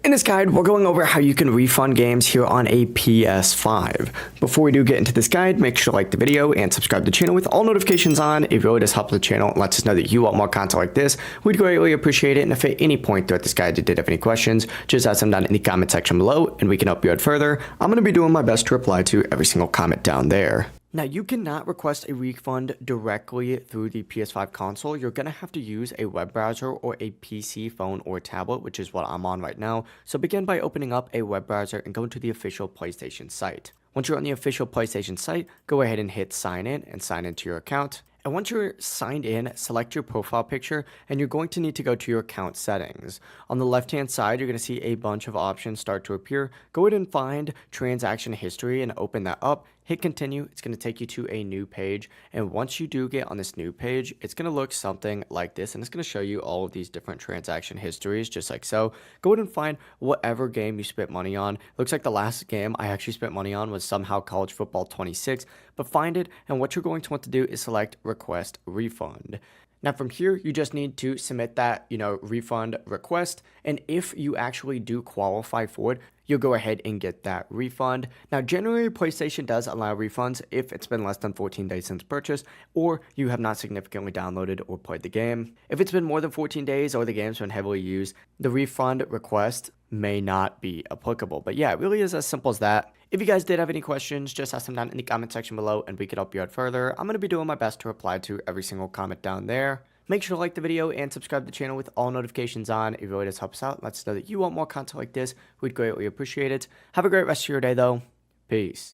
In this guide, we're going over how you can refund games here on a PS5. Before we do get into this guide, make sure to like the video and subscribe to the channel with all notifications on. It really does help the channel and lets us know that you want more content like this. We'd greatly appreciate it. And if at any point throughout this guide you did have any questions, just ask them down in the comment section below and we can help you out further. I'm going to be doing my best to reply to every single comment down there. Now, you cannot request a refund directly through the PS5 console. You're going to have to use a web browser or a PC, phone, or tablet, which is what I'm on right now. So begin by opening up a web browser and go to the official PlayStation site. Once you're on the official PlayStation site, go ahead and hit sign in and sign into your account. And once you're signed in, select your profile picture, and you're going to need to go to your account settings. On the left-hand side, you're going to see a bunch of options start to appear. Go ahead and find transaction history and open that up. Hit continue. It's going to take you to a new page. And once you do get on this new page, it's going to look something like this. And it's going to show you all of these different transaction histories, just like so. Go ahead and find whatever game you spent money on. Looks like the last game I actually spent money on was somehow College Football 26. But find it, and what you're going to want to do is select request refund. Now from here, you just need to submit that, refund request. And if you actually do qualify for it, you'll go ahead and get that refund. Now, generally, PlayStation does allow refunds if it's been less than 14 days since purchase, or you have not significantly downloaded or played the game. If it's been more than 14 days or the game's been heavily used, the refund request may not be applicable. But yeah, it really is as simple as that. If you guys did have any questions, just ask them down in the comment section below and we could help you out further. I'm going to be doing my best to reply to every single comment down there. Make sure to like the video and subscribe to the channel with all notifications on. It really does help us out. Let us know that you want more content like this. We'd greatly appreciate it. Have a great rest of your day, though. Peace.